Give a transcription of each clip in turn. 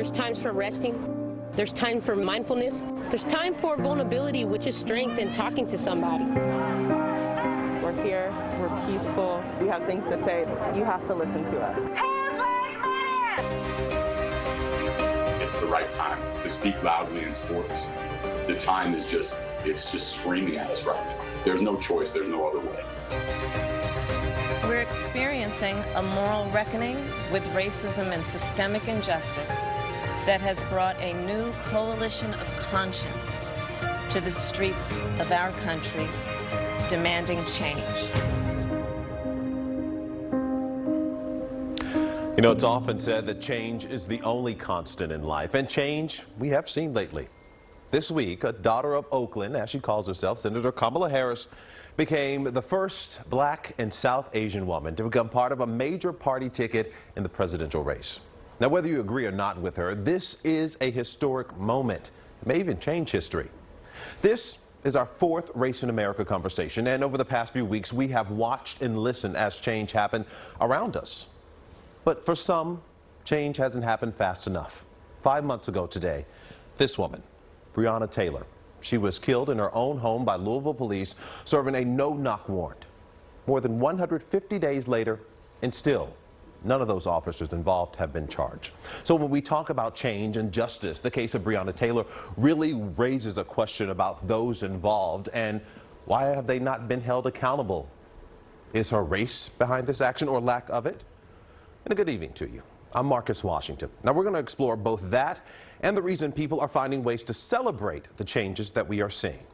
there's times for resting. There's time for mindfulness. There's time for vulnerability, which is strength, and talking to somebody. We're here, we're peaceful, we have things to say. You have to listen to us. It's the right time to speak loudly in sports. The time is it's just screaming at us right now. There's no choice, there's no other way. We're experiencing a moral reckoning with racism and systemic injustice that has brought a new coalition of conscience to the streets of our country, demanding change. You know, it's often said that change is the only constant in life, and change we have seen lately. This week, a daughter of Oakland, as she calls herself, Senator Kamala Harris, became the first black and South Asian woman to become part of a major party ticket in the presidential race. Now, whether you agree or not with her, this is a historic moment. It may even change history. This is our fourth Race in America conversation, and over the past few weeks, we have watched and listened as change happened around us. But for some, change hasn't happened fast enough. 5 months ago today, this woman, Breonna Taylor, she was killed in her own home by Louisville police serving a no-knock warrant. More than 150 days later, and still, none of those officers involved have been charged. So when we talk about change and justice, the case of Breonna Taylor really raises a question about those involved and why have they not been held accountable? Is her race behind this action or lack of it? And a good evening to you. I'm Marcus Washington. Now we're going to explore both that and the reason people are finding ways to celebrate the changes that we are seeing.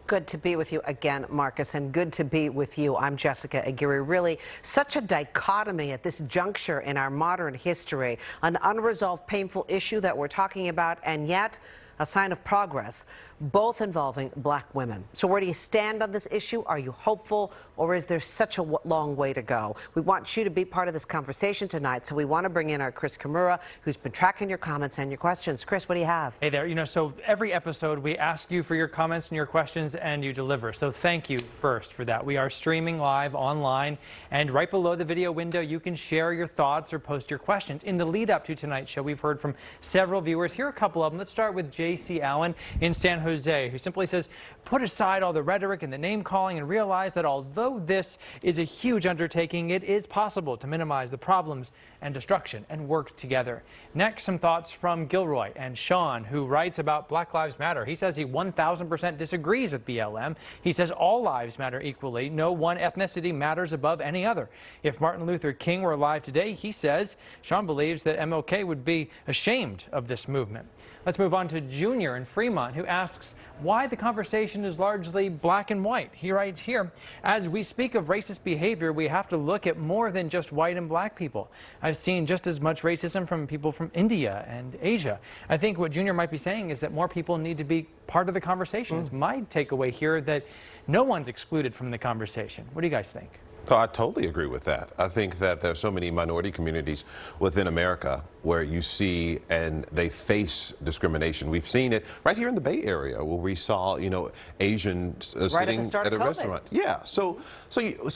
Good to be with you again, Marcus, and good to be with you. I'm Jessica Aguirre. Really, such a dichotomy at this juncture in our modern history. An unresolved, painful issue that we're talking about, and yet a sign of progress, both involving black women. So where do you stand on this issue? Are you hopeful, or is there such a long way to go? We want you to be part of this conversation tonight, so we want to bring in our Chris Kimura, who's been tracking your comments and your questions. Chris, what do you have? Hey there. You know, so every episode we ask you for your comments and your questions, and you deliver. So thank you first for that. We are streaming live online, and right below the video window, you can share your thoughts or post your questions. In the lead up to tonight's show, we've heard from several viewers. Here are a couple of them. Let's start with J.C. Allen in San Jose, who simply says, put aside all the rhetoric and the name calling and realize that although this is a huge undertaking, it is possible to minimize the problems and destruction and work together. Next, some thoughts from Gilroy and Sean, who writes about Black Lives Matter. He says he 1000% disagrees with BLM. He says all lives matter equally. No one ethnicity matters above any other. If Martin Luther King were alive today, he says, Sean believes that MLK would be ashamed of this movement. Let's move on to Junior in Fremont, who asks why the conversation is largely black and white. He writes here, as we speak of racist behavior, we have to look at more than just white and black people. I've seen just as much racism from people from India and Asia. I think what Junior might be saying is that more people need to be part of the conversation. It's my takeaway here that no one's excluded from the conversation. What do you guys think? So I totally agree with that. I think that there are so many minority communities within America where you see and they face discrimination. We've seen it right here in the Bay Area where we saw, you know, Asians sitting at a restaurant. Yeah, so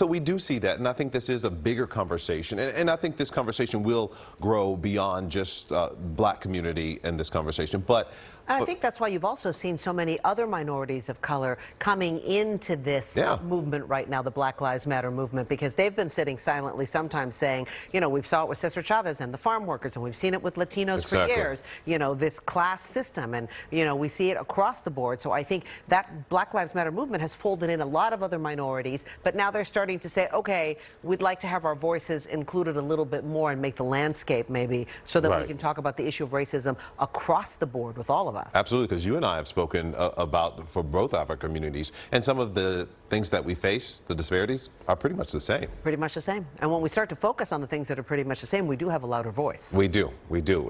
we do see that, and I think this is a bigger conversation, and I think this conversation will grow beyond just black community in this conversation. And I think that's why you've also seen so many other minorities of color coming into this movement right now, the Black Lives Matter movement, because they've been sitting silently sometimes saying, you know, we've saw it with Cesar Chavez and the farm workers, and we've seen it with Latinos for years, you know, this class system, and, you know, we see it across the board. So I think that Black Lives Matter movement has folded in a lot of other minorities, but now they're starting to say, okay, we'd like to have our voices included a little bit more and make the landscape maybe so that we can talk about the issue of racism across the board with all of us. Absolutely, because you and I have spoken about for both of our communities, and some of the things that we face, the disparities, are pretty much the same. Pretty much the same. And when we start to focus on the things that are pretty much the same, we do have a louder voice. We do.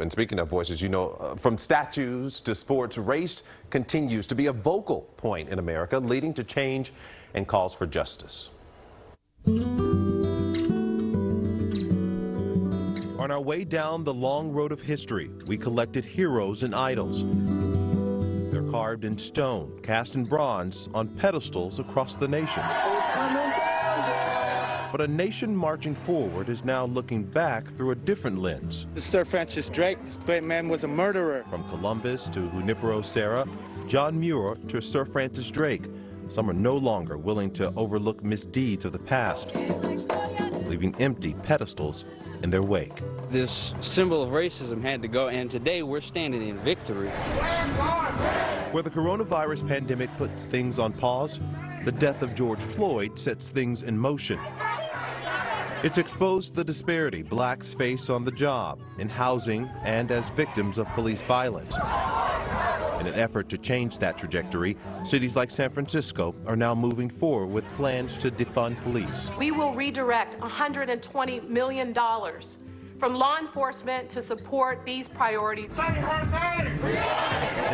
And speaking of voices, you know, from statues to sports, race continues to be a vocal point in America, leading to change and calls for justice. On our way down the long road of history, we collected heroes and idols. They're carved in stone, cast in bronze, on pedestals across the nation. But a nation marching forward is now looking back through a different lens. Sir Francis Drake, this great man was a murderer. From Columbus to Junipero Serra, John Muir to Sir Francis Drake, some are no longer willing to overlook misdeeds of the past, leaving empty pedestals in their wake. This symbol of racism had to go, and today we're standing in victory. Where the coronavirus pandemic puts things on pause, the death of George Floyd sets things in motion. It's exposed the disparity blacks face on the job, in housing, and as victims of police violence. In an effort to change that trajectory, cities like San Francisco are now moving forward with plans to defund police. We will redirect $120 million from law enforcement to support these priorities. In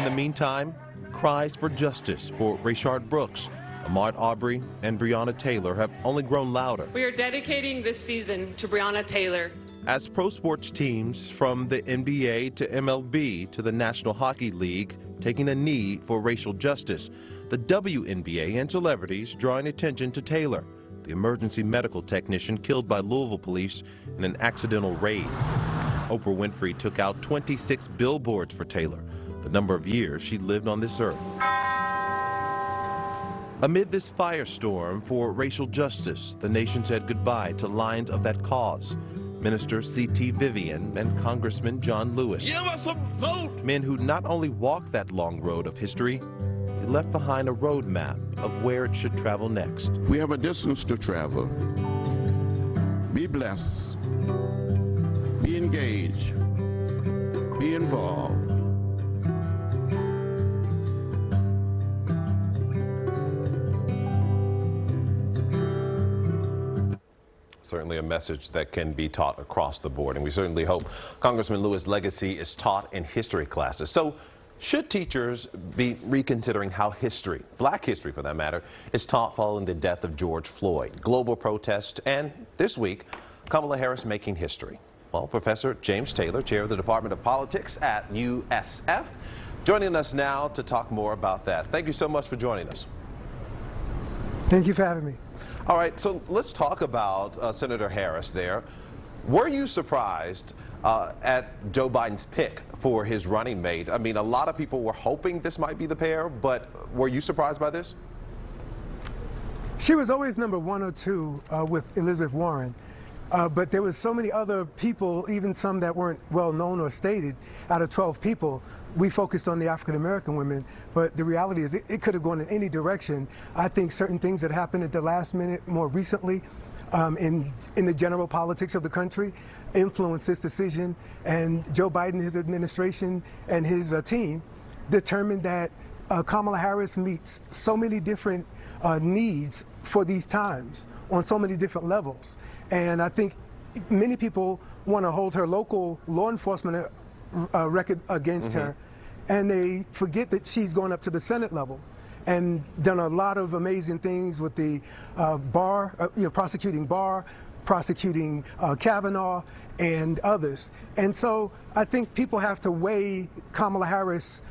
the meantime, cries for justice for Rayshard Brooks, Ahmaud Arbery, and Breonna Taylor have only grown louder. We are dedicating this season to Breonna Taylor. As pro sports teams from the NBA to MLB to the National Hockey League taking a knee for racial justice, the WNBA and celebrities drawing attention to Taylor, the emergency medical technician killed by Louisville police in an accidental raid. Oprah Winfrey took out 26 billboards for Taylor, the number of years she lived on this earth. Amid this firestorm for racial justice, the nation said goodbye to lines of that cause. Minister C.T. Vivian and Congressman John Lewis. Give us a vote! Men who not only walked that long road of history, they left behind a roadmap of where it should travel next. We have a distance to travel. Be blessed. Be engaged. Be involved. Certainly a message that can be taught across the board, and we certainly hope Congressman Lewis' legacy is taught in history classes. So should teachers be reconsidering how history, black history for that matter, is taught following the death of George Floyd, global protest, and this week, Kamala Harris making history? Well, Professor James Taylor, chair of the Department of Politics at USF, joining us now to talk more about that. Thank you so much for joining us. Thank you for having me. All right, so let's talk about Senator Harris there. Were you surprised at Joe Biden's pick for his running mate? I mean, a lot of people were hoping this might be the pair, but were you surprised by this? She was always number 1 or 2 with Elizabeth Warren. But there was so many other people, even some that weren't well known or stated. Out of 12 people, we focused on the African American women, but the reality is it could have gone in any direction. I think certain things that happened at the last minute more recently in the general politics of the country influenced this decision, and Joe Biden, his administration, and his team determined that Kamala Harris meets so many different needs for these times on so many different levels. And I think many people want to hold her local law enforcement record against her, and they forget that she's gone up to the Senate level and done a lot of amazing things with the prosecuting Barr, prosecuting Kavanaugh, and others. And so I think people have to weigh Kamala Harris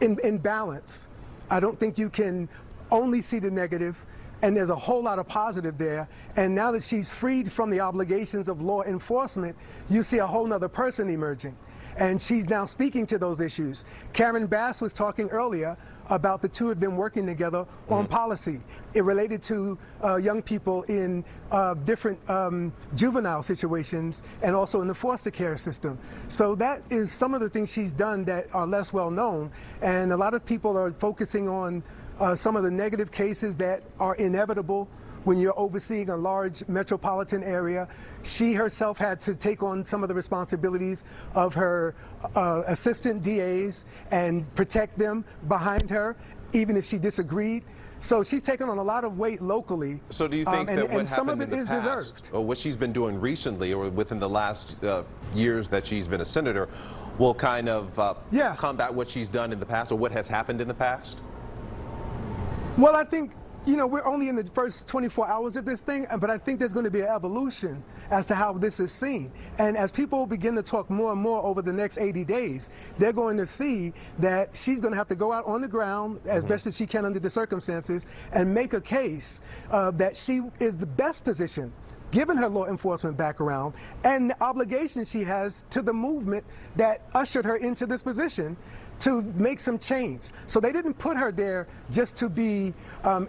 in balance. I don't think you can only see the negative, and there's a whole lot of positive there. And now that she's freed from the obligations of law enforcement, you see a whole nother person emerging. And she's now speaking to those issues. Karen Bass was talking earlier about the two of them working together on policy. It related to young people in different juvenile situations and also in the foster care system. So that is some of the things she's done that are less well known. And a lot of people are focusing on some of the negative cases that are inevitable when you're overseeing a large metropolitan area. She herself had to take on some of the responsibilities of her assistant DAs and protect them behind her, even if she disagreed. So she's taken on a lot of weight locally. So do you think that what some of happened it in the is past, deserved, or what she's been doing recently or within the last years that she's been a senator will kind of combat what she's done in the past or what has happened in the past? Well, I think, you know, we're only in the first 24 hours of this thing, but I think there's going to be an evolution as to how this is seen. And as people begin to talk more and more over the next 80 days, they're going to see that she's going to have to go out on the ground as best as she can under the circumstances and make a case that she is the best position, given her law enforcement background and the obligation she has to the movement that ushered her into this position, to make some change. So they didn't put her there just to be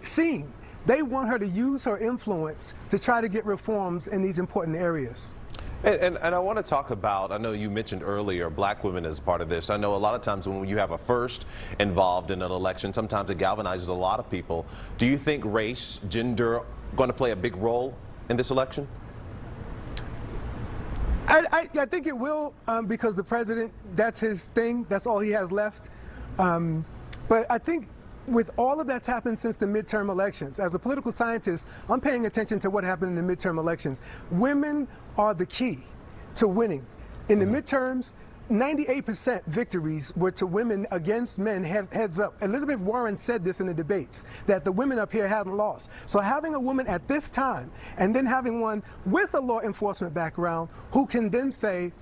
seen. They want her to use her influence to try to get reforms in these important areas. And I want to talk about, I know you mentioned earlier, black women as part of this. I know a lot of times when you have a first involved in an election, sometimes it galvanizes a lot of people. Do you think race, gender, going to play a big role in this election? I think it will, because the president, that's his thing. That's all he has left. But I think with all of that's happened since the midterm elections, as a political scientist, I'm paying attention to what happened in the midterm elections. Women are the key to winning. In the midterms, 98% victories were to women against men heads up. Elizabeth Warren said this in the debates, that the women up here hadn't lost. So having a woman at this time, and then having one with a law enforcement background who can then say,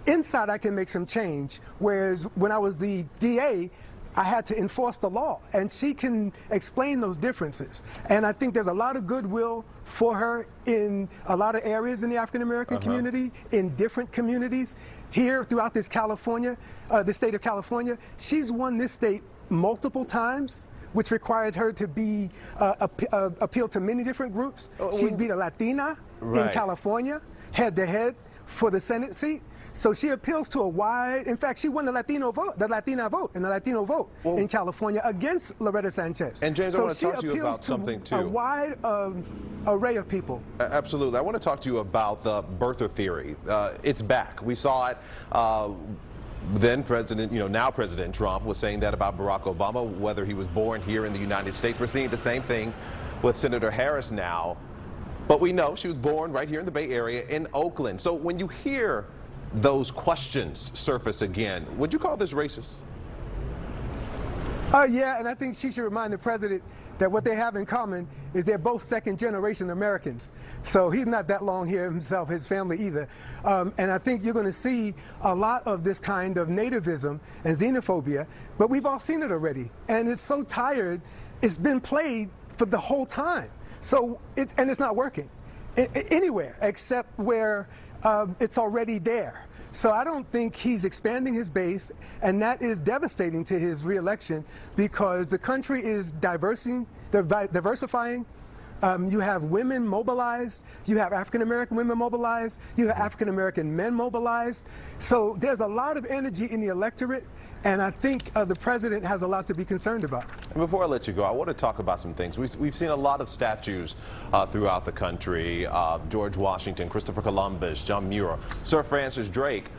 inside I can make some change, whereas when I was the DA, I had to enforce the law, and she can explain those differences. And I think there's a lot of goodwill for her in a lot of areas in the African-American community, in different communities. Here throughout this California, the state of California, she's won this state multiple times, which required her to be appeal to many different groups. She's beat a Latina in California, head-to-head for the Senate seat. So she appeals to a wide, in fact, she won the Latina vote in California against Loretta Sanchez. And James, so I want to talk to you about something too. A wide array of people. Absolutely. I want to talk to you about the birther theory. It's back. We saw it. Then President, now President Trump was saying that about Barack Obama, whether he was born here in the United States. We're seeing the same thing with Senator Harris now. But we know she was born right here in the Bay Area in Oakland. So when you hear those questions surface again, would you call this racist? Yeah, and I think she should remind the president that what they have in common is they're both second-generation Americans. So he's not that long here himself, his family either. And I think you're going to see a lot of this kind of nativism and xenophobia, but we've all seen it already. And it's so tired, it's been played for the whole time. So, and it's not working anywhere except where it's already there. So I don't think he's expanding his base, and that is devastating to his reelection because the country is diversifying. You have women mobilized, you have African-American women mobilized, you have African-American men mobilized. So there's a lot of energy in the electorate, and I think the president has a lot to be concerned about. And before I let you go, I want to talk about some things. We've seen a lot of statues throughout the country. George Washington, Christopher Columbus, John Muir, Sir Francis Drake.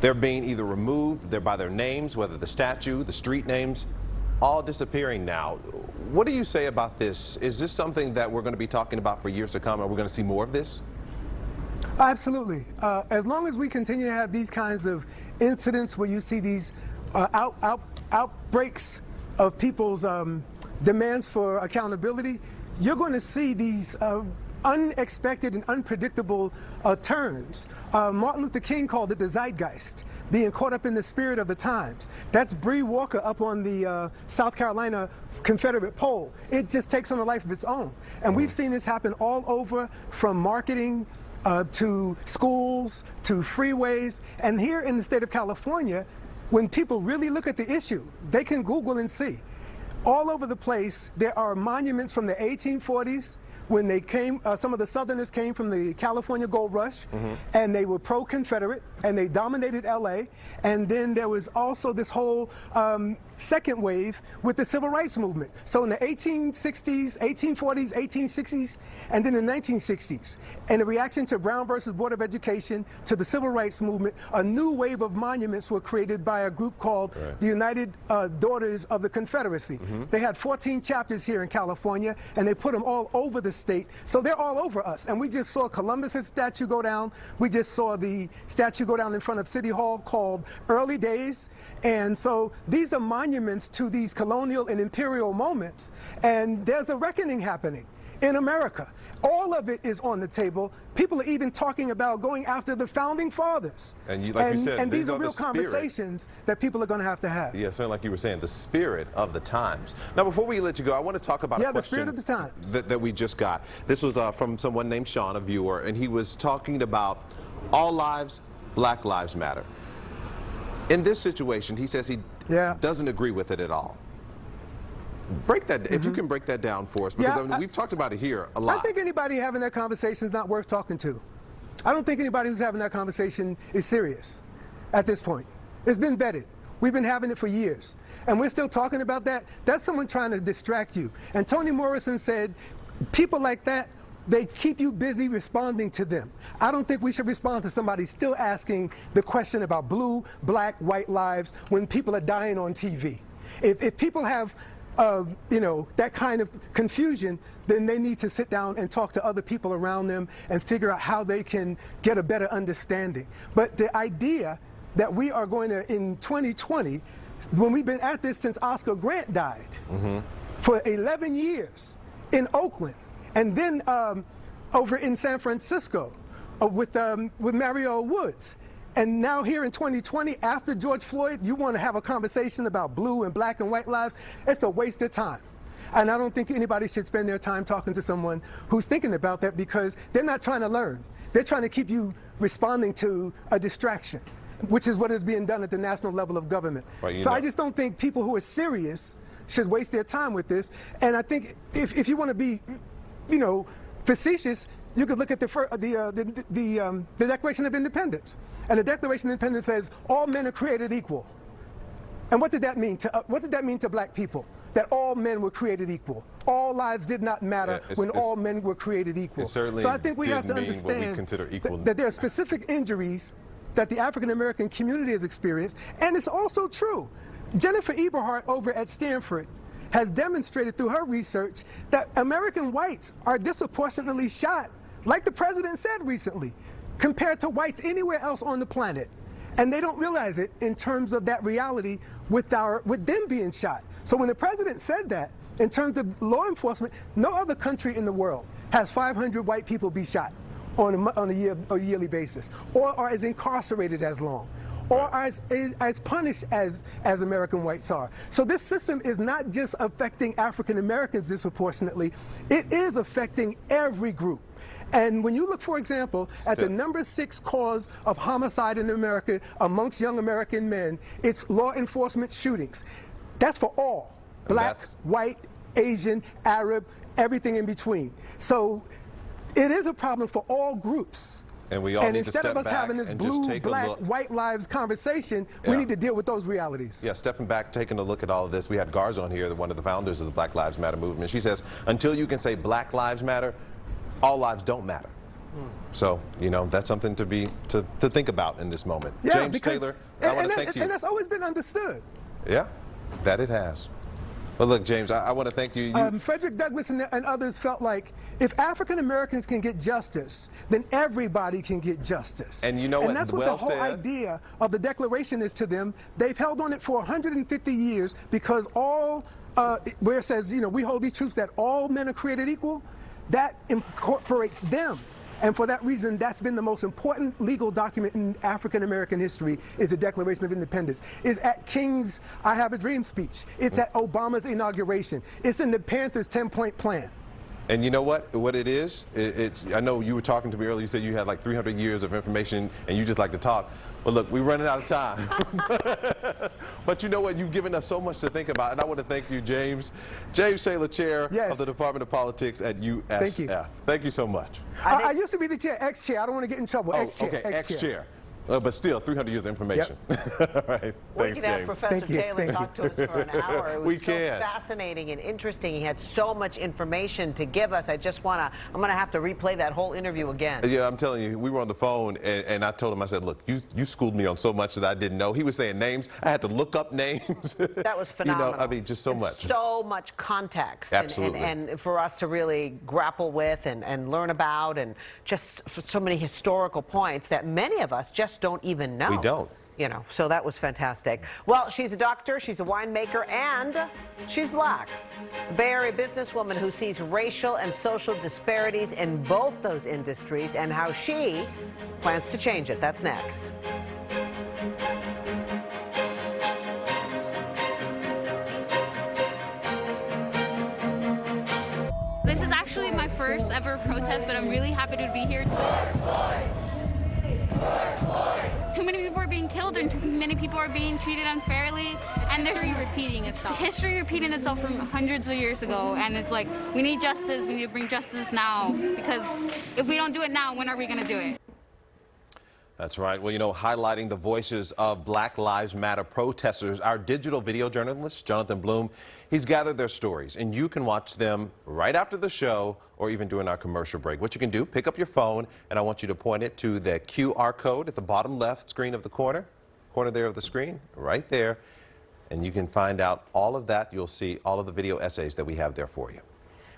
They're being either removed, they're by their names, whether the statue, the street names, all disappearing now. What do you say about this? Is this something that we're going to be talking about for years to come? Are we going to see more of this? Absolutely. As long as we continue to have these kinds of incidents where you see these outbreaks of people's demands for accountability, you're going to see these unexpected and unpredictable turns. Martin Luther King called it the zeitgeist, being caught up in the spirit of the times. That's Bree Walker up on the South Carolina Confederate pole. It just takes on a life of its own. And we've seen this happen all over, from marketing to schools to freeways. And here in the state of California, when people really look at the issue, they can Google and see. All over the place, there are monuments from the 1840s, when they came, some of the Southerners came from the California Gold Rush, and they were pro-Confederate, and they dominated LA. And then there was also this whole second wave with the Civil Rights Movement. So in the 1860s, 1840s, 1860s, and then in the 1960s, in a reaction to Brown versus Board of Education, to the Civil Rights Movement, a new wave of monuments were created by a group called the United Daughters of the Confederacy. They had 14 chapters here in California, and they put them all over the state. So they're all over us. And we just saw Columbus's statue go down. We just saw the statue go down in front of City Hall called Early Days. And so these are monuments monuments to these colonial and imperial moments, and there's a reckoning happening in America. All of it is on the table. People are even talking about going after the founding fathers. And you said, these are real conversations that people are going to have. Yeah, so like you were saying, the spirit of the times. Now, before we let you go, I want to talk about a question the spirit of the times that we just got. This was from someone named Sean, a viewer, and he was talking about all lives, Black Lives Matter. In this situation, he says he doesn't agree with it at all. Break that, if you can break that down for us, because I mean, we've talked about it here a lot. I think anybody having that conversation is not worth talking to. I don't think anybody who's having that conversation is serious at this point. It's been vetted. We've been having it for years. And we're still talking about that. That's someone trying to distract you. And Toni Morrison said, people like that, they keep you busy responding to them. I don't think we should respond to somebody still asking the question about blue, black, white lives when people are dying on TV. If people have you know, that kind of confusion, then they need to sit down and talk to other people around them and figure out how they can get a better understanding. But the idea that we are going to, in 2020, when we've been at this since Oscar Grant died, for 11 years in Oakland, and then over in San Francisco with Mario Woods. And now here in 2020, after George Floyd, you want to have a conversation about blue and black and white lives? It's a waste of time. And I don't think anybody should spend their time talking to someone who's thinking about that, because they're not trying to learn. They're trying to keep you responding to a distraction, which is what is being done at the national level of government. Right, so I just don't think people who are serious should waste their time with this. And I think if you want to be, you know, facetious, you could look at the Declaration of Independence. And the Declaration of Independence says all men are created equal. And what did that mean to black people? That all men were created equal. All lives did not matter when all men were created equal. So I think we have to understand that there are specific injuries that the African American community has experienced. And it's also true. Jennifer Eberhardt over at Stanford has demonstrated through her research that American whites are disproportionately shot, like the president said recently, compared to whites anywhere else on the planet. And they don't realize it in terms of that reality with them being shot. So when the president said that, in terms of law enforcement, no other country in the world has 500 white people be shot on a yearly basis, or are as incarcerated as long, or as punished as American whites are. So this system is not just affecting African Americans disproportionately, it is affecting every group. And when you look, for example, at the #6 cause of homicide in America amongst young American men, it's law enforcement shootings. That's for all, black, white, Asian, Arab, everything in between. So it is a problem for all groups. And we all need to step back. And instead of us having this blue, black, white lives conversation, we need to deal with those realities. Yeah, stepping back, taking a look at all of this. We had Garza on here, one of the founders of the Black Lives Matter movement. She says, until you can say Black Lives Matter, all lives don't matter. So, you know, that's something to think about in this moment. Yeah, James Taylor, I want to thank you. And that's always been understood. Yeah, that it has. Well, look, James, I want to thank you. Frederick Douglass and others felt like if African Americans can get justice, then everybody can get justice. And you know what? And that's what the whole idea of the Declaration is to them. They've held on it for 150 years because where it says, you know, we hold these truths that all men are created equal, that incorporates them. And for that reason, that's been the most important legal document in African American history, is the Declaration of Independence. It's at King's I Have a Dream speech. It's at Obama's inauguration. It's in the Panthers' 10-point plan. And you know what it is? I know you were talking to me earlier, you said you had like 300 years of information and you just like to talk. Well, look, we're running out of time. But you know what? You've given us so much to think about, and I want to thank you, James. James Taylor, Chair of the Department of Politics at USF. Thank you. Thank you so much. I used to be the chair, ex-chair. I don't want to get in trouble. Ex-chair. Okay, ex-chair. But still, 300 years of information. Yep. All right. We could have Professor Taylor talk to us for an hour. It was so fascinating and interesting. He had so much information to give us. I'm going to have to replay that whole interview again. Yeah, I'm telling you, we were on the phone, and I told him, I said, look, you schooled me on so much that I didn't know. He was saying names. I had to look up names. That was phenomenal. You know, I mean, just so much. So much context. Absolutely. And for us to really grapple with and learn about, and just so many historical points that many of us just don't even know. We don't. You know, so that was fantastic. Well, she's a doctor, she's a winemaker, and she's black. The Bay Area businesswoman who sees racial and social disparities in both those industries and how she plans to change it. That's next. This is actually my first ever protest, but I'm really happy to be here. Too many people are being killed and too many people are being treated unfairly, and there's history repeating itself from hundreds of years ago, and it's like we need justice, we need to bring justice now, because if we don't do it now, when are we going to do it? That's right. Well, you know, highlighting the voices of Black Lives Matter protesters, our digital video journalist, Jonathan Bloom, he's gathered their stories, and you can watch them right after the show or even during our commercial break. What you can do, pick up your phone, and I want you to point it to the QR code at the bottom left screen of the corner there of the screen, right there, and you can find out all of that. You'll see all of the video essays that we have there for you.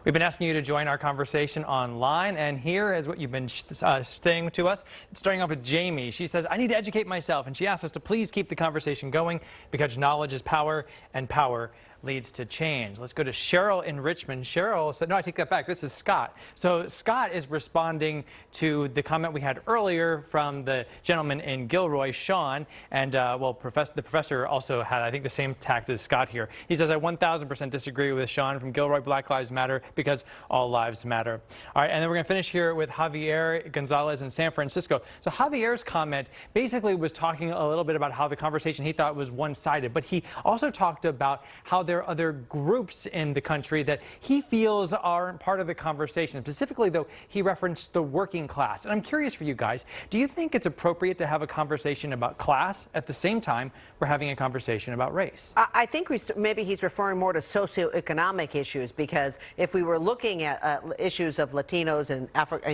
We've been asking you to join our conversation online, and here is what you've been saying to us. Starting off with Jamie. She says, I need to educate myself, and she asks us to please keep the conversation going because knowledge is power, and power leads to change. Let's go to Cheryl in Richmond. Cheryl said, no, I take that back. This is Scott. So Scott is responding to the comment we had earlier from the gentleman in Gilroy, Sean, and well, the professor also had, I think, the same tact as Scott here. He says, I 1,000% disagree with Sean from Gilroy. Black Lives Matter because all lives matter. All right, and then we're going to finish here with Javier Gonzalez in San Francisco. So Javier's comment basically was talking a little bit about how the conversation he thought was one-sided, but he also talked about how there are other groups in the country that he feels aren't part of the conversation. Specifically, though, he referenced the working class. And I'm curious for you guys, do you think it's appropriate to have a conversation about class at the same time we're having a conversation about race? I think maybe he's referring more to socioeconomic issues, because if we were looking at issues of Latinos and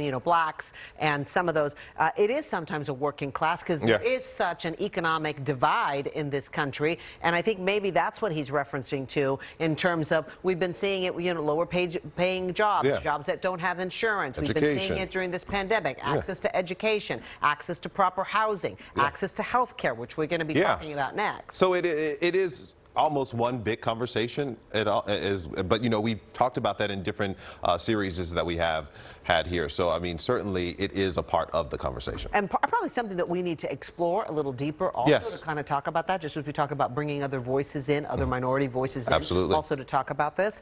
you know, blacks and some of those, it is sometimes a working class because there is such an economic divide in this country. And I think maybe that's what he's referencing to in terms of we've been seeing it, you know, lower paying jobs, jobs that don't have insurance. We've been seeing it during this pandemic, access to education, access to proper housing, access to health care, which we're going to be talking about next. So it is almost one big conversation. But you know, we've talked about that in different series that we have had here. So I mean, certainly it is a part of the conversation. And probably something that we need to explore a little deeper also to kind of talk about that, just as we talk about bringing other voices in, other minority voices in, also to talk about this.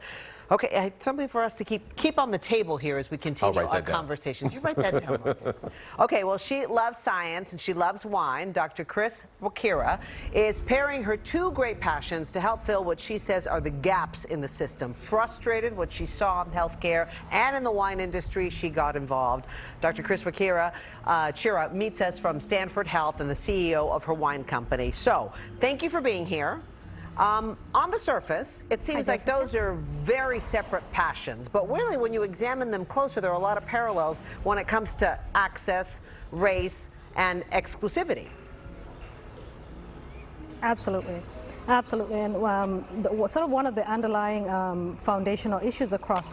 Okay, something for us to keep on the table here as we continue our conversations. You write that down, Marcus. Okay, well, she loves science and she loves wine. Dr. Chris Wakira is pairing her two great passions to help fill what she says are the gaps in the system. Frustrated what she saw in healthcare and in the wine industry, she got involved. Dr. Chris Wakira Chira meets us from Stanford Health and the CEO of her wine company. So, thank you for being here. On the surface, it seems like those are very separate passions, but really when you examine them closer, there are a lot of parallels when it comes to access, race, and exclusivity. Absolutely. Absolutely, and sort of one of the underlying foundational issues across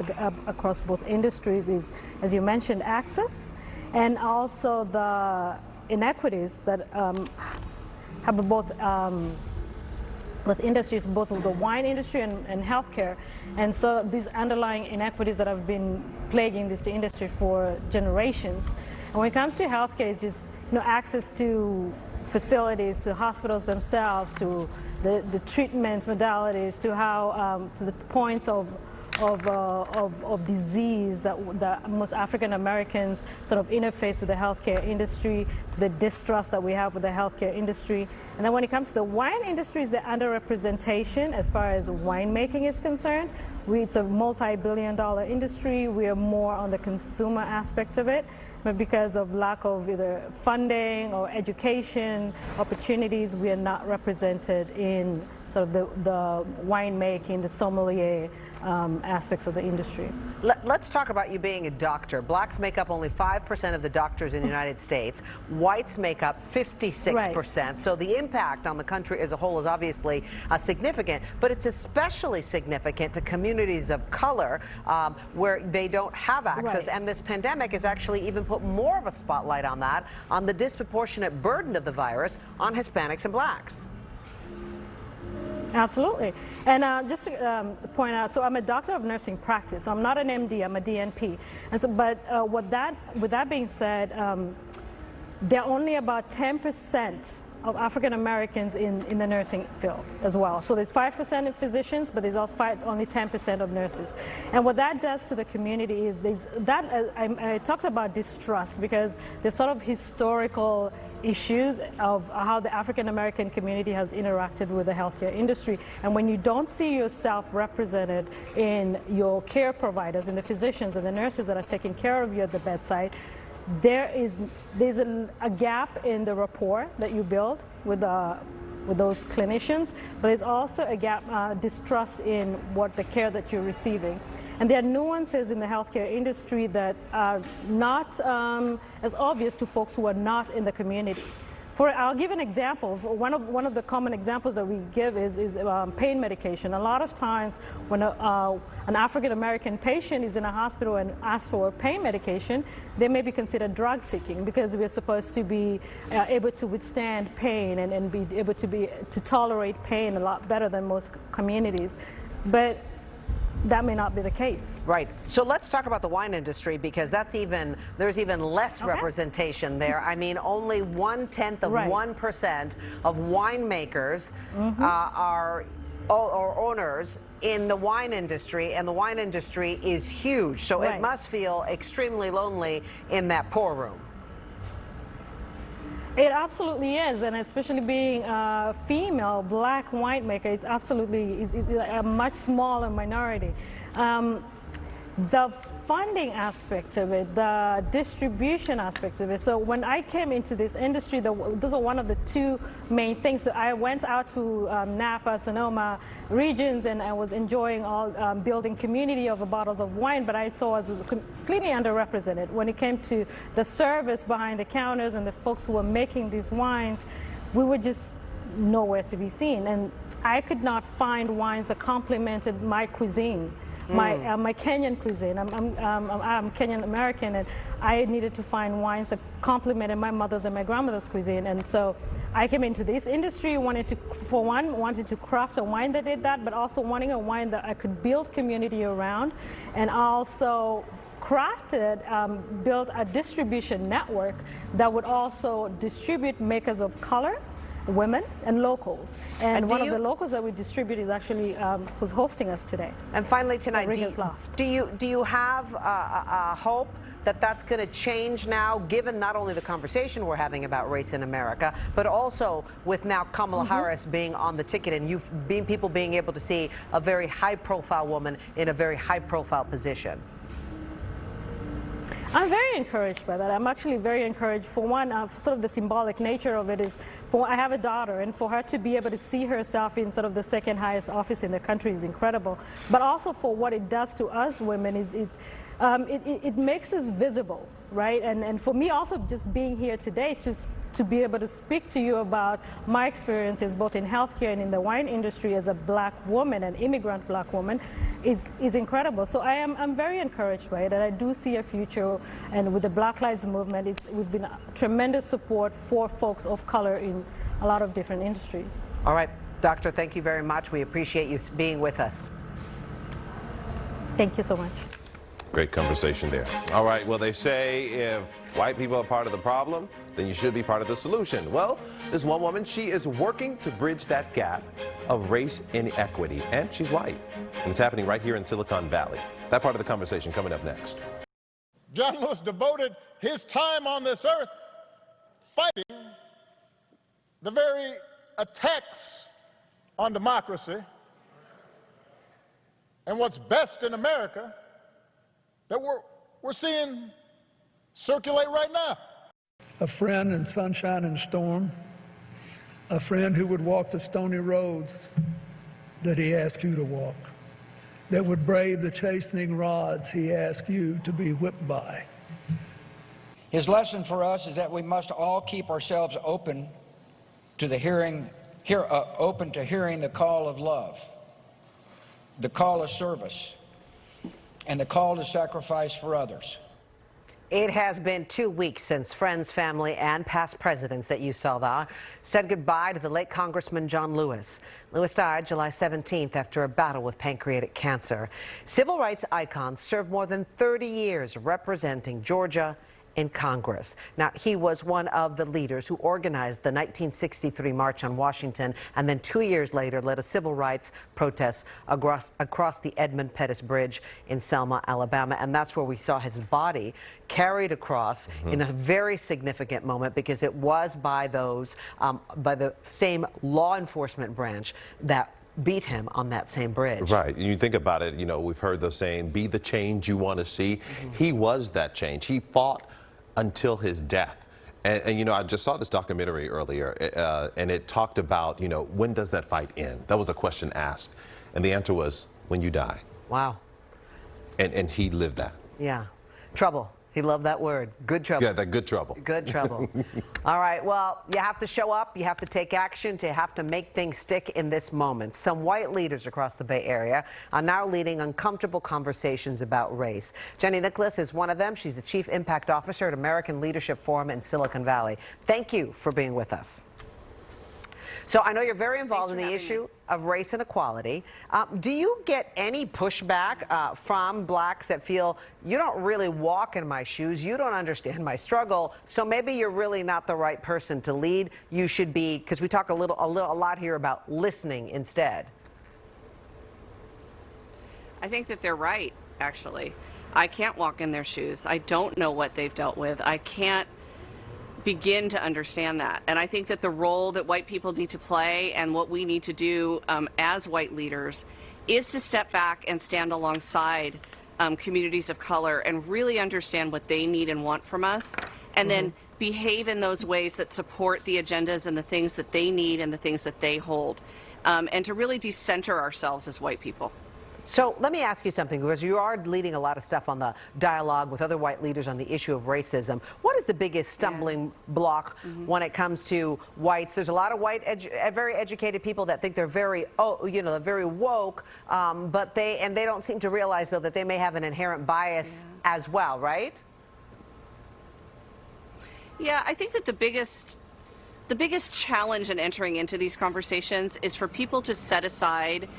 both industries is, as you mentioned, access, and also the inequities that have both with industries, both of the wine industry and healthcare. And so these underlying inequities that have been plaguing this industry for generations. And when it comes to healthcare, it's just, you know, access to facilities, to hospitals themselves, to the treatment modalities, to how to the points of disease that most African Americans sort of interface with the healthcare industry, to the distrust that we have with the healthcare industry. And then when it comes to the wine industry, is the underrepresentation as far as winemaking is concerned. It's a multi-billion-dollar industry. We are more on the consumer aspect of it. But because of lack of either funding or education opportunities, we are not represented in sort of the winemaking, the sommelier aspects of the industry. Let's talk about you being a doctor. Blacks make up only 5% of the doctors in the United States. Whites make up 56%. Right. So the impact on the country as a whole is obviously significant, but it's especially significant to communities of color where they don't have access. Right. And this pandemic has actually even put more of a spotlight on that, on the disproportionate burden of the virus on Hispanics and blacks. Absolutely. And just to point out, so I'm a doctor of nursing practice. So I'm not an MD, I'm a DNP. And so, but with that being said, there are only about 10% of African Americans in the nursing field as well. So there's 5% of physicians, but there's also only 10% of nurses. And what that does to the community is I talked about distrust, because there's sort of historical issues of how the African American community has interacted with the healthcare industry. And when you don't see yourself represented in your care providers, in the physicians and the nurses that are taking care of you at the bedside, there's a gap in the rapport that you build with those clinicians, but there's also a gap, distrust in what the care that you're receiving. And there are nuances in the healthcare industry that are not as obvious to folks who are not in the community. I'll give an example. One of the common examples that we give is pain medication. A lot of times when an African American patient is in a hospital and asks for pain medication, they may be considered drug seeking, because we're supposed to be able to withstand pain and be able to tolerate pain a lot better than most communities. But that may not be the case. Right. So let's talk about the wine industry, because there's even less representation there. I mean, only 1/10 of 1% of winemakers are owners in the wine industry, and the wine industry is huge. So it must feel extremely lonely in that pour room. It absolutely is, and especially being a female black winemaker, it's absolutely is a much smaller minority. The funding aspect of it, the distribution aspect of it. So when I came into this industry, those are one of the two main things. So I went out to Napa, Sonoma regions, and I was enjoying building community over bottles of wine, but I saw as completely underrepresented. When it came to the service behind the counters and the folks who were making these wines, we were just nowhere to be seen. And I could not find wines that complemented my cuisine. My Kenyan cuisine. I'm Kenyan American, and I needed to find wines that complemented my mother's and my grandmother's cuisine. And so I came into this industry wanted to craft a wine that did that, but also wanting a wine that I could build community around, and also built a distribution network that would also distribute makers of color, women, and locals. And one of the locals that we distribute is actually who's hosting us today. And finally tonight, do you have a hope that that's going to change now, given not only the conversation we're having about race in America, but also with now Kamala Harris being on the ticket, and people being able to see a very high-profile woman in a very high-profile position? I'm very encouraged by that. I'm actually very encouraged. For one, sort of the symbolic nature of it is, I have a daughter, and for her to be able to see herself in sort of the second highest office in the country is incredible. But also for what it does to us women it makes us visible, right? And for me also, just being here today, to be able to speak to you about my experiences both in healthcare and in the wine industry as a black woman, an immigrant black woman, is incredible. So I'm very encouraged by it, and I do see a future. And with the Black Lives Movement, we've been a tremendous support for folks of color in a lot of different industries. All right, Doctor, thank you very much. We appreciate you being with us. Thank you so much. Great conversation there. All right, well, they say if white people are part of the problem, then you should be part of the solution. Well, there's one woman, she is working to bridge that gap of race inequity, and she's white. And it's happening right here in Silicon Valley. That part of the conversation coming up next. John Lewis devoted his time on this earth fighting the very attacks on democracy and what's best in America that we're seeing circulate right now. A friend in sunshine and storm, a friend who would walk the stony roads that he asked you to walk, that would brave the chastening rods he asked you to be whipped by. His lesson for us is that we must all keep ourselves open to the hearing the call of love, the call of service, and the call to sacrifice for others. It has been 2 weeks since friends, family, and past presidents that you saw there said goodbye to the late Congressman John Lewis. Lewis died July 17th after a battle with pancreatic cancer. Civil rights icon served more than 30 years representing Georgia in Congress. Now, he was one of the leaders who organized the 1963 March on Washington, and then 2 years later led a civil rights protest across the Edmund Pettus Bridge in Selma, Alabama. And that's where we saw his body carried across in a very significant moment, because it was by those, by the same law enforcement branch that beat him on that same bridge. Right. You think about it, you know, we've heard the saying, be the change you want to see. He was that change. He fought until his death. And you know, I just saw this documentary earlier, and it talked about, you know, when does that fight end? That was a question asked. And the answer was, when you die. Wow. And he lived that. Yeah. Trouble. He loved that word. Good trouble. Yeah, that good trouble. Good trouble. All right, well, you have to show up, you have to take action, you have to make things stick in this moment. Some white leaders across the Bay Area are now leading uncomfortable conversations about race. Jenny Nicholas is one of them. She's the Chief Impact Officer at American Leadership Forum in Silicon Valley. Thank you for being with us. So I know you're very involved in the issue of race and equality. Do you get any pushback from blacks that feel you don't really walk in my shoes, you don't understand my struggle, so maybe you're really not the right person to lead? You should be, because we talk a lot here about listening instead. I think that they're right, actually. I can't walk in their shoes. I don't know what they've dealt with. I can't begin to understand that. And I think that the role that white people need to play and what we need to do as white leaders is to step back and stand alongside communities of color and really understand what they need and want from us, and then behave in those ways that support the agendas and the things that they need and the things that they hold, and to really decenter ourselves as white people. So let me ask you something, because you are leading a lot of stuff on the dialogue with other white leaders on the issue of racism. What is the biggest stumbling block when it comes to whites? There's a lot of white, very educated people that think they're very, very woke, but they don't seem to realize, though, that they may have an inherent bias as well, right? Yeah, I think that the biggest challenge in entering into these conversations is for people to set aside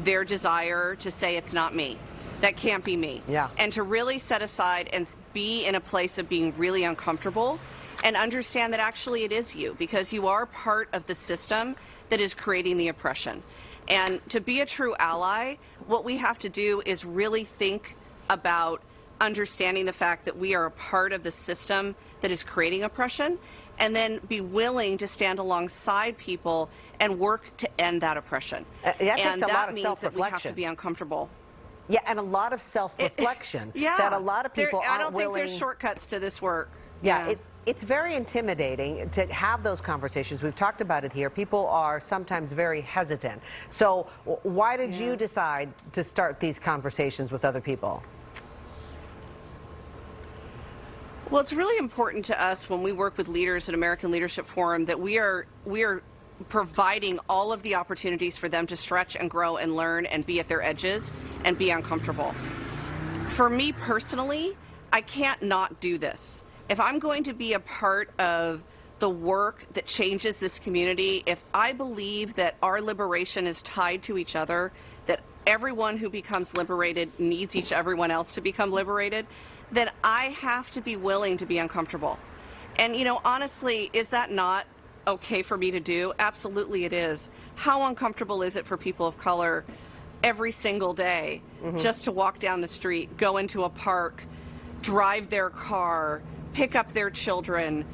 their desire to say it's not me, that can't be me, and to really set aside and be in a place of being really uncomfortable and understand that actually it is you, because you are part of the system that is creating the oppression. And to be a true ally, what we have to do is really think about understanding the fact that we are a part of the system that is creating oppression, and then be willing to stand alongside people and work to end that oppression. That takes a lot of means self-reflection. that we have to be uncomfortable. Yeah, and a lot of self-reflection. That a lot of people aren't I don't think willing. there's shortcuts to this work. Yeah, it's very intimidating to have those conversations. We've talked about it here. People are sometimes very hesitant. So why did you decide to start these conversations with other people? Well, it's really important to us when we work with leaders at American Leadership Forum that we are providing all of the opportunities for them to stretch and grow and learn and be at their edges and be uncomfortable. For me personally, I can't not do this. If I'm going to be a part of the work that changes this community, if I believe that our liberation is tied to each other, that everyone who becomes liberated needs everyone else to become liberated, then I have to be willing to be uncomfortable. And, you know, honestly, is that not okay for me to do? Absolutely it is. How uncomfortable is it for people of color every single day just to walk down the street, go into a park, drive their car, pick up their children,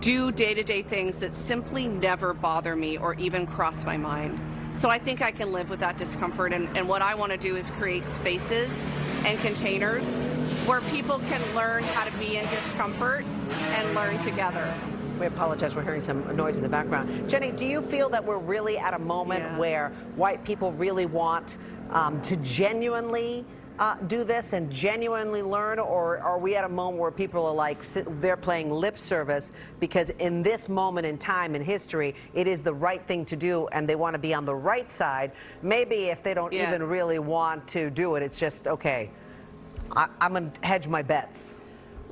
do day-to-day things that simply never bother me or even cross my mind? So I think I can live with that discomfort, and what I want to do is create spaces and containers where people can learn how to be in discomfort and learn together. We apologize, we're hearing some noise in the background. Jenny, do you feel that we're really at a moment where white people really want to genuinely do this and genuinely learn, or are we at a moment where people are like, they're playing lip service because in this moment in time in history, it is the right thing to do and they want to be on the right side? Maybe if they don't even really want to do it, it's just, okay, I'm going to hedge my bets.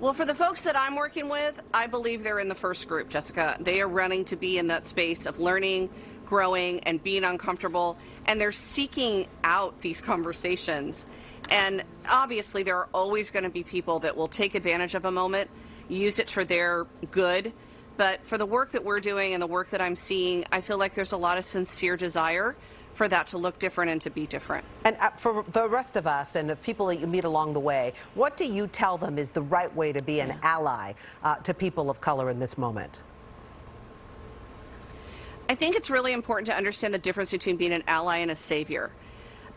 Well, for the folks that I'm working with, I believe they're in the first group, Jessica. They are running to be in that space of learning, growing, and being uncomfortable, and they're seeking out these conversations. And obviously, there are always going to be people that will take advantage of a moment, use it for their good. But for the work that we're doing and the work that I'm seeing, I feel like there's a lot of sincere desire for that to look different and to be different. And for the rest of us and the people that you meet along the way, what do you tell them is the right way to be an ally to people of color in this moment? I think it's really important to understand the difference between being an ally and a savior.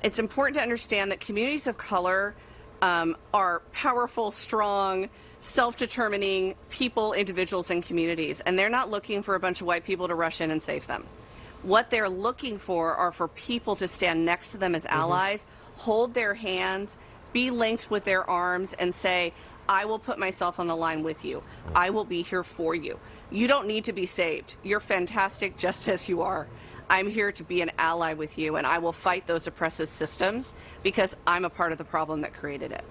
It's important to understand that communities of color are powerful, strong, self-determining people, individuals, and communities, and they're not looking for a bunch of white people to rush in and save them. What they're looking for are for people to stand next to them as allies, hold their hands, be linked with their arms, and say, I will put myself on the line with you. I will be here for you. You don't need to be saved. You're fantastic just as you are. I'm here to be an ally with you, and I will fight those oppressive systems because I'm a part of the problem that created it.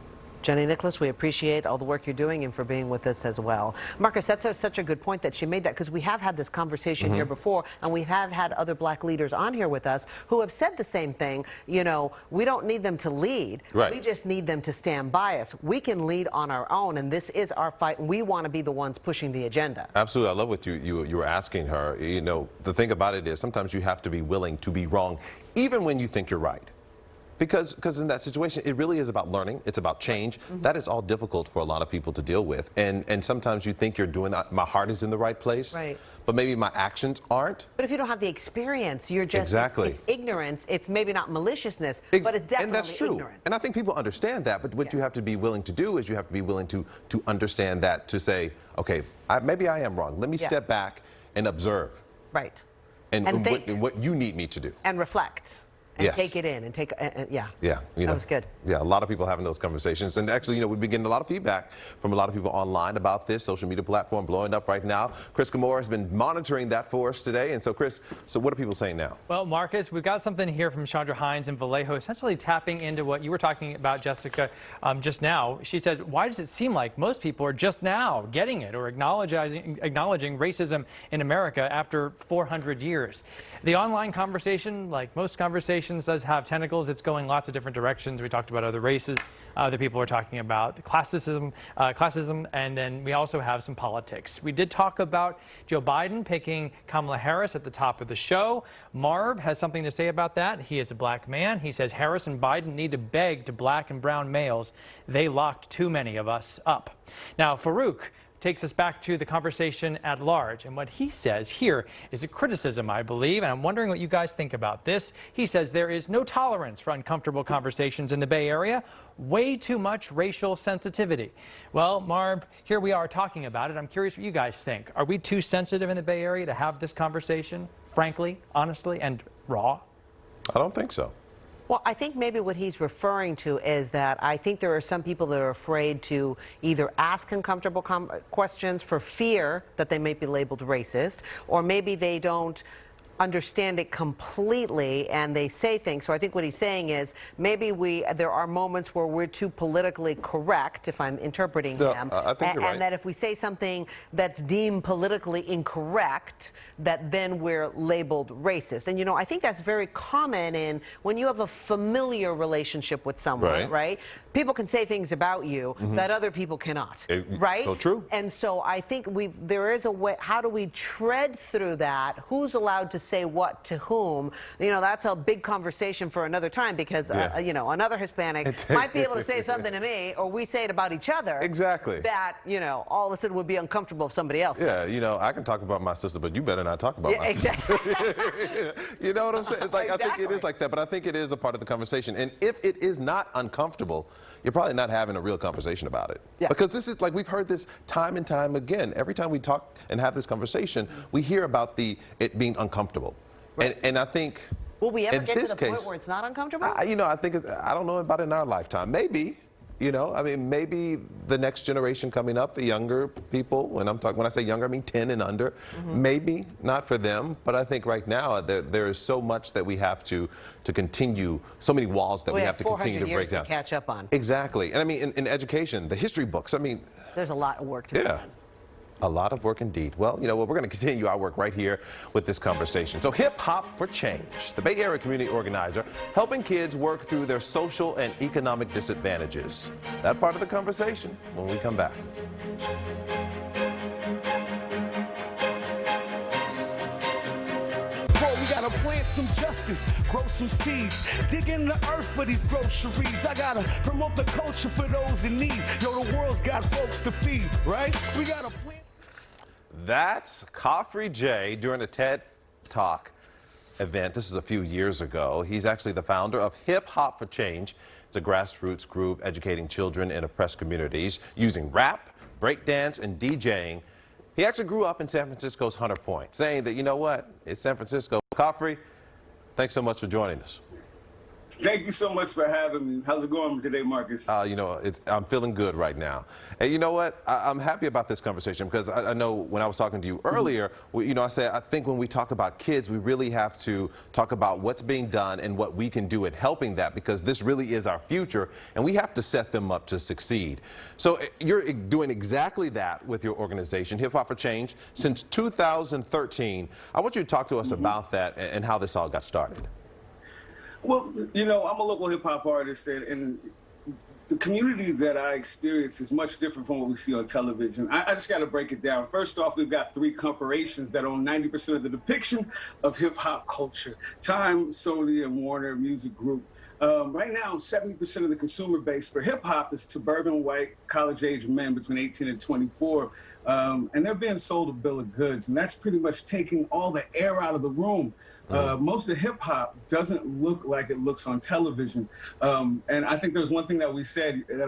Jenny Nicholas, we appreciate all the work you're doing and for being with us as well. Marcus, that's such a good point that she made that, because we have had this conversation here before, and we have had other black leaders on here with us who have said the same thing. You know, we don't need them to lead. Right. We just need them to stand by us. We can lead on our own, and this is our fight, and we want to be the ones pushing the agenda. Absolutely. I love what you were asking her. You know, the thing about it is sometimes you have to be willing to be wrong, even when you think you're right. Because in that situation, it really is about learning. It's about change. That is all difficult for a lot of people to deal with. And sometimes you think you're doing that. My heart is in the right place, but maybe my actions aren't. But if you don't have the experience, you're just, it's ignorance. It's maybe not maliciousness, but it's definitely and that's true. Ignorance. And I think people understand that. But what you have to be willing to do is you have to be willing to understand that, to say, okay, maybe I am wrong. Let me step back and observe. Right. And what you need me to do. And reflect. And take it in and take, yeah. Yeah, you know, that was good. Yeah, a lot of people having those conversations. And actually, you know, we've been getting a lot of feedback from a lot of people online about this social media platform blowing up right now. Chris Gamora has been monitoring that for us today. And so, Chris, what are people saying now? Well, Marcus, we've got something here from Chandra Hines in Vallejo, essentially tapping into what you were talking about, Jessica, just now. She says, why does it seem like most people are just now getting it or acknowledging racism in America after 400 years? The online conversation, like most conversations, does have tentacles. It's going lots of different directions. We talked about other races. Other people are talking about the classism, and then we also have some politics. We did talk about Joe Biden picking Kamala Harris at the top of the show. Marv has something to say about that. He is a black man. He says Harris and Biden need to beg to black and brown males. They locked too many of us up. Now, Farouk takes us back to the conversation at large. And what he says here is a criticism, I believe, and I'm wondering what you guys think about this. He says there is no tolerance for uncomfortable conversations in the Bay Area, way too much racial sensitivity. Well, Marv, here we are talking about it. I'm curious what you guys think. Are we too sensitive in the Bay Area to have this conversation, frankly, honestly, and raw? I don't think so. Well, I think maybe what he's referring to is that I think there are some people that are afraid to either ask uncomfortable questions for fear that they may be labeled racist, or maybe they don't understand it completely and they say things. So I think what he's saying is maybe there are moments where we're too politically correct, if I'm interpreting him, I think you're right. And that if we say something that's deemed politically incorrect, that then we're labeled racist. And you know, I think that's very common in when you have a familiar relationship with someone, right? People can say things about you that other people cannot, right? So true. And so I think there is a way, how do we tread through that? Who's allowed to say what to whom? You know, that's a big conversation for another time, because, you know, another Hispanic might be able to say something to me, or we say it about each other. Exactly. That, you know, all of a sudden would be uncomfortable if somebody else said. You know, I can talk about my sister, but you better not talk about my sister. You know what I'm saying? Like, I think it is like that, but I think it is a part of the conversation. And if it is not uncomfortable, you're probably not having a real conversation about it. Yeah. Because this is like, we've heard this time and time again. Every time we talk and have this conversation, we hear about it being uncomfortable. Right. And I think, will we ever get to the point case, where it's not uncomfortable? You know, I think I don't know about in our lifetime. Maybe. You know, I mean, maybe the next generation coming up, the younger people, when I say younger, I mean 10 and under, maybe not for them, but I think right now there is so much that we have to continue, so many walls that we have to continue to break down. To catch up on. Exactly. And I mean, in education, the history books, I mean. There's a lot of work to be done. A lot of work indeed. Well, you know what, we're going to continue our work right here with this conversation. So Hip Hop for Change, the Bay Area community organizer, helping kids work through their social and economic disadvantages. That part of the conversation when we come back. We gotta plant some justice, grow some seeds, dig in the earth for these groceries. I gotta promote the culture for those in need. Yo, the world's got folks to feed, right? We gotta plant. That's Khafre Jay during a TED Talk event. This was a few years ago. He's actually the founder of Hip Hop for Change. It's a grassroots group educating children in oppressed communities using rap, breakdance, and DJing. He actually grew up in San Francisco's Hunter Point, saying that, you know what, it's San Francisco. Khafre, thanks so much for joining us. Thank you so much for having me. How's it going today, Marcus? You know, I'm feeling good right now. And you know what? I'm happy about this conversation because I know when I was talking to you earlier, you know, I said I think when we talk about kids, we really have to talk about what's being done and what we can do at helping that, because this really is our future and we have to set them up to succeed. So you're doing exactly that with your organization, Hip Hop for Change, since 2013. I want you to talk to us about that and how this all got started. Well, you know, I'm a local hip-hop artist, and the community that I experience is much different from what we see on television. I just got to break it down. First off, we've got 3 corporations that own 90% of the depiction of hip-hop culture: Time, Sony, and Warner Music Group. Right now, 70% of the consumer base for hip-hop is suburban white college-age men between 18 and 24. And they're being sold a bill of goods, and that's pretty much taking all the air out of the room. Most of hip hop doesn't look like it looks on television. And I think there's one thing that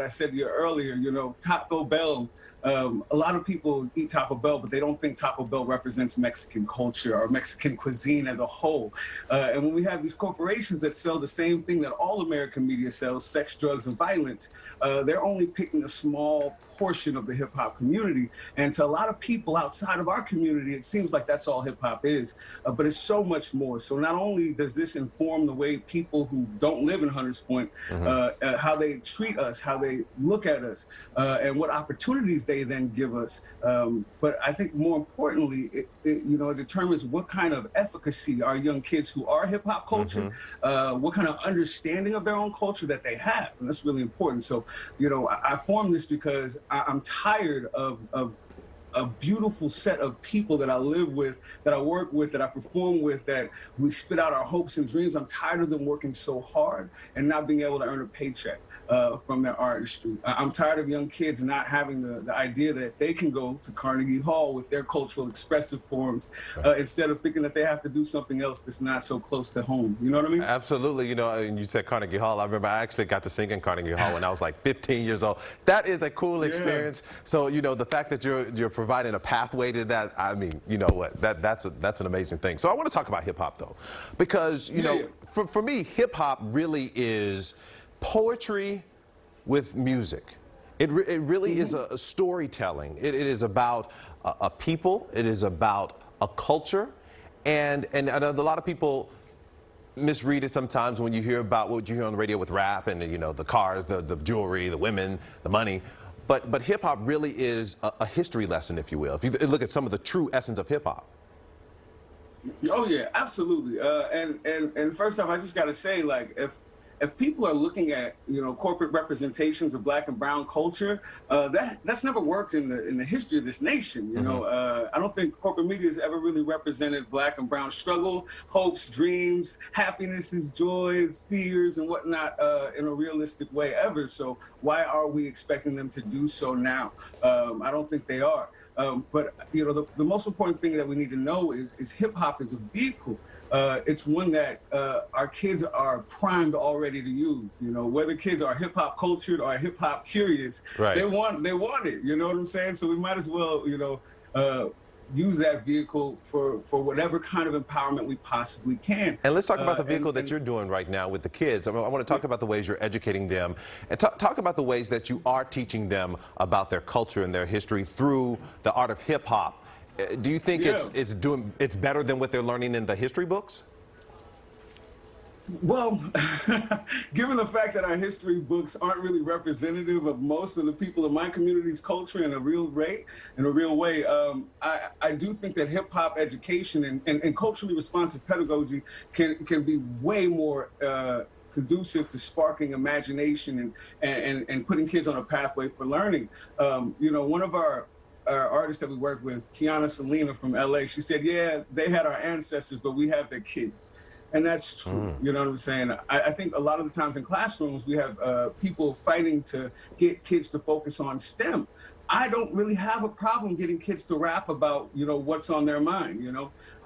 I said to you earlier, you know, Taco Bell. A lot of people eat Taco Bell, but they don't think Taco Bell represents Mexican culture or Mexican cuisine as a whole. And when we have these corporations that sell the same thing that all American media sells, sex, drugs, and violence, they're only picking a small portion of the hip hop community. And to a lot of people outside of our community, it seems like that's all hip hop is, but it's so much more. So not only does this inform the way people who don't live in Hunters Point, how they treat us, how they look at us, and what opportunities they then give us. But I think more importantly, you know, it determines what kind of efficacy our young kids who are hip hop culture, what kind of understanding of their own culture that they have. And that's really important. So, you know, I formed this because I'm tired of a beautiful set of people that I live with, that I work with, that I perform with, that we spit out our hopes and dreams. I'm tired of them working so hard and not being able to earn a paycheck from their artistry. I'm tired of young kids not having the idea that they can go to Carnegie Hall with their cultural expressive forms instead of thinking that they have to do something else that's not so close to home. You know what I mean? Absolutely. You know, and you said Carnegie Hall. I remember I actually got to sing in Carnegie Hall when I was like 15 years old. That is a cool experience. So, you know, the fact that you're providing a pathway to that, I mean, you know what, that's an amazing thing. So I want to talk about hip hop though, because, you know, for me, hip hop really is poetry with music. It really is a storytelling. It is about a people. It is about a culture. And I know a lot of people misread it sometimes when you hear about what you hear on the radio with rap and, you know, the cars, the jewelry, the women, the money. But hip hop really is a history lesson, if you will. If you look at some of the true essence of hip hop. Oh yeah, absolutely. And first off, I just got to say, like, if people are looking at, you know, corporate representations of Black and brown culture, that's never worked in the history of this nation. You know, I don't think corporate media has ever really represented Black and brown struggle, hopes, dreams, happinesses, joys, fears, and whatnot in a realistic way ever. So why are we expecting them to do so now? I don't think they are. But the most important thing that we need to know is hip hop is a vehicle. It's one that our kids are primed already to use. Whether kids are hip hop cultured or hip hop curious, they want it. You know what I'm saying? So we might as well, use that vehicle for whatever kind of empowerment we possibly can. And let's talk about the vehicle that you're doing right now with the kids. I want to talk about the ways you're educating them, and talk about the ways that you are teaching them about their culture and their history through the art of hip hop. Do you think it's better than what they're learning in the history books? Well, given the fact that our history books aren't really representative of most of the people in my community's culture in a real way, I do think that hip hop education and culturally responsive pedagogy can be way more conducive to sparking imagination and putting kids on a pathway for learning. One of our artists that we work with, Kiana Selena from LA, she said, yeah, they had our ancestors, but we have their kids. And that's true. You know what I'm saying? I think a lot of the times in classrooms, we have people fighting to get kids to focus on STEM. I don't really have a problem getting kids to rap about, what's on their mind,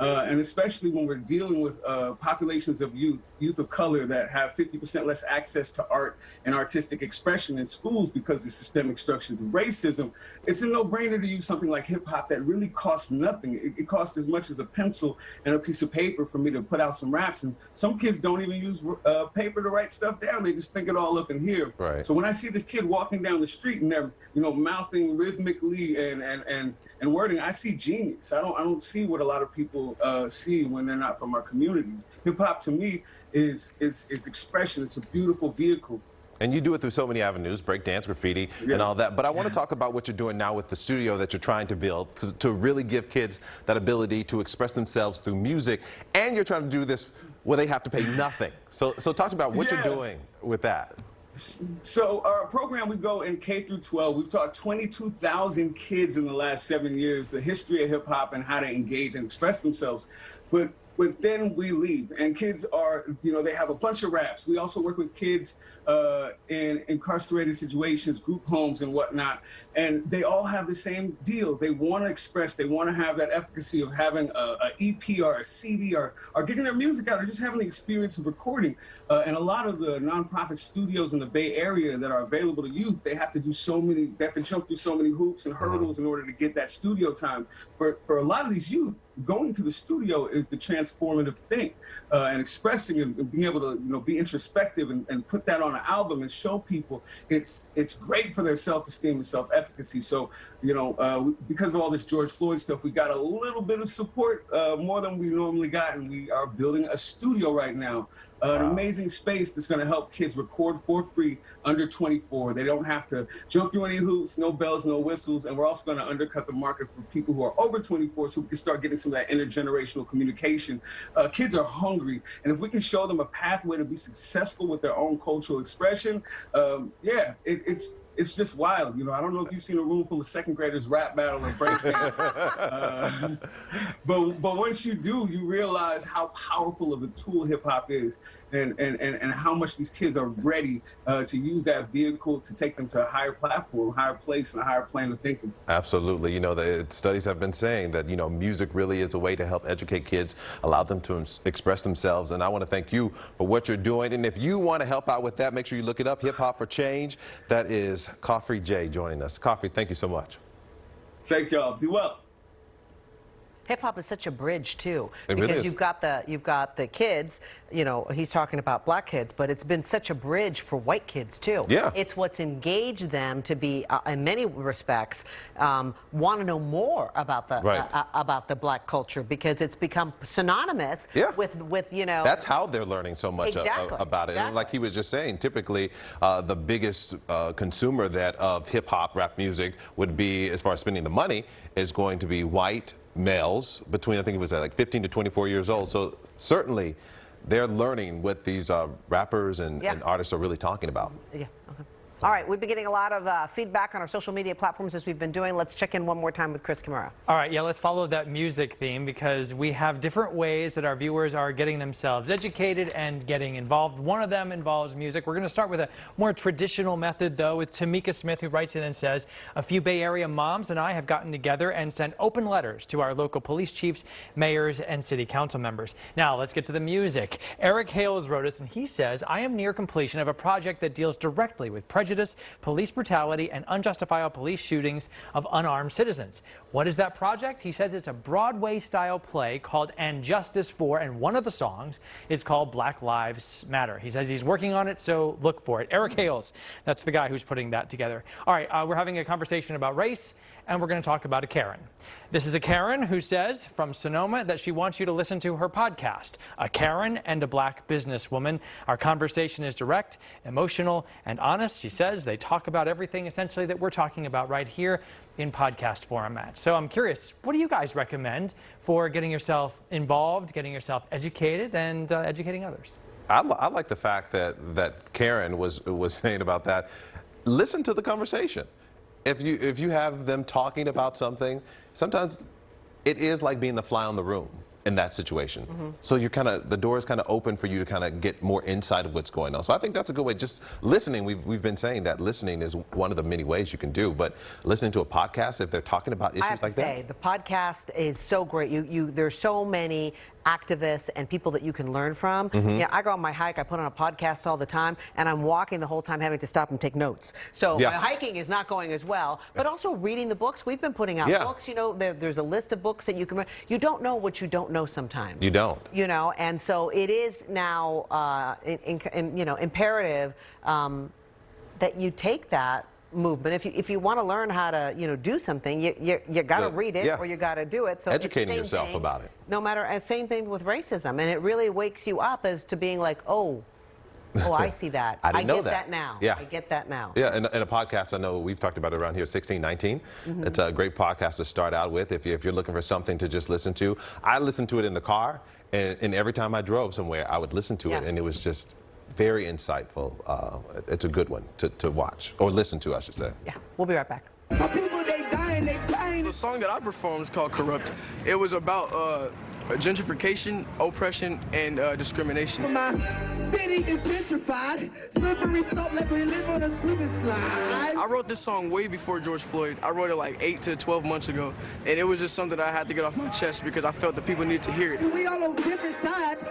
and especially when we're dealing with populations of youth of color that have 50% less access to art and artistic expression in schools because of systemic structures of racism. It's a no-brainer to use something like hip hop that really costs nothing. It costs as much as a pencil and a piece of paper for me to put out some raps. And some kids don't even use paper to write stuff down. They just think it all up in here. Right. So when I see the kid walking down the street and they're, mouthing rhythmically and wording, I see genius. I don't see what a lot of people see when they're not from our community. Hip hop to me is expression. It's a beautiful vehicle. And you do it through so many avenues, breakdance, graffiti, and all that. But I want to talk about what you're doing now with the studio that you're trying to build to really give kids that ability to express themselves through music. And you're trying to do this where they have to pay nothing. So talk about what you're doing with that. So our program, we go in K through 12. We've taught 22,000 kids in the last 7 years the history of hip hop and how to engage and express themselves. But then we leave, and kids are, they have a bunch of raps. We also work with kids in incarcerated situations, group homes and whatnot, and they all have the same deal. They want to express, they want to have that efficacy of having a EP or a CD or getting their music out or just having the experience of recording. And a lot of the nonprofit studios in the Bay Area that are available to youth, they have to jump through so many hoops and hurdles in order to get that studio time. For a lot of these youth, going to the studio is the transformative thing, and expressing and being able to be introspective and put that on an album and show people it's great for their self-esteem and self-efficacy. So because of all this George Floyd stuff, we got a little bit of support, more than we normally got, and we are building a studio right now. An amazing space that's going to help kids record for free under 24. They don't have to jump through any hoops, no bells, no whistles. And we're also going to undercut the market for people who are over 24 so we can start getting some of that intergenerational communication. Kids are hungry. And if we can show them a pathway to be successful with their own cultural expression, it's just wild. I don't know if you've seen a room full of second graders rap battle or breakdance. But once you do, you realize how powerful of a tool hip hop is and how much these kids are ready to use that vehicle to take them to a higher platform, higher place, and a higher plane of thinking. Absolutely. The studies have been saying that, music really is a way to help educate kids, allow them to express themselves. And I want to thank you for what you're doing. And if you want to help out with that, make sure you look it up, Hip Hop for Change. That is Khafre Jay joining us. Khafre, thank you so much. Thank y'all. Be well. Hip hop is such a bridge too, because really you've got the kids. He's talking about black kids, but it's been such a bridge for white kids too. Yeah, it's what's engaged them to be, in many respects, want to know more about the black culture because it's become synonymous with That's how they're learning so much about it. And like he was just saying, typically the biggest consumer of hip hop, rap music would be, as far as spending the money, is going to be white males between, I think it was like 15 to 24 years old. So certainly they're learning what these rappers and artists are really talking about. Yeah. Okay. All right, we've been getting a lot of feedback on our social media platforms as we've been doing. Let's check in one more time with Chris Kimura. All right, yeah, let's follow that music theme because we have different ways that our viewers are getting themselves educated and getting involved. One of them involves music. We're going to start with a more traditional method, though, with Tamika Smith, who writes in and says, a few Bay Area moms and I have gotten together and sent open letters to our local police chiefs, mayors, and city council members. Now, let's get to the music. Eric Hales wrote us, and he says, I am near completion of a project that deals directly with prejudice, police brutality, and unjustifiable police shootings of unarmed citizens. What is that project? He says it's a Broadway-style play called And Justice For, and one of the songs is called Black Lives Matter. He says he's working on it, so look for it. Eric Hales, that's the guy who's putting that together. All right, we're having a conversation about race, and we're going to talk about a Karen. This is a Karen who says from Sonoma that she wants you to listen to her podcast, A Karen and a Black Businesswoman. Our conversation is direct, emotional, and honest. She says they talk about everything essentially that we're talking about right here in podcast format. So I'm curious, what do you guys recommend for getting yourself involved, getting yourself educated, and educating others? I like the fact that Karen was saying about that. Listen to the conversation. If you have them talking about something, sometimes it is like being the fly on the room in that situation. So you're the door is kind of open for you to kind of get more insight of what's going on. So I think that's a good way. Just listening, we've been saying that listening is one of the many ways you can do, but listening to a podcast, if they're talking about issues like that. The podcast is so great. There's so many activists and people that you can learn from. Yeah, I go on my hike, I put on a podcast all the time, and I'm walking the whole time having to stop and take notes. So my hiking is not going as well, but also reading the books. We've been putting out books, you know, there's a list of books that you can read. You don't know what you don't know sometimes. You don't. You know, and so it is now, you know, imperative that you take that movement. If you want to learn how to, you know, do something, you got to read it or you got to do it. So educating yourself about it. No matter, same thing with racism, and it really wakes you up as to being like, oh, I see that. I didn't know get that now. Yeah. I get that now. Yeah, and a podcast, I know we've talked about it around here, 1619. It's a great podcast to start out with if you're looking for something to just listen to. I listened to it in the car, and every time I drove somewhere, I would listen to it, and it was just very insightful. It's a good one to watch, or listen to, I should say. Yeah, we'll be right back. My people, they dying, they dying. The song that I performed is called Corrupt. It was about gentrification, oppression, and discrimination. My city is gentrified. Slippery slope, like we live on a slip and slide. I wrote this song way before George Floyd. I wrote it like 8 to 12 months ago, and it was just something that I had to get off my chest because I felt that people needed to hear it. We all on different sides.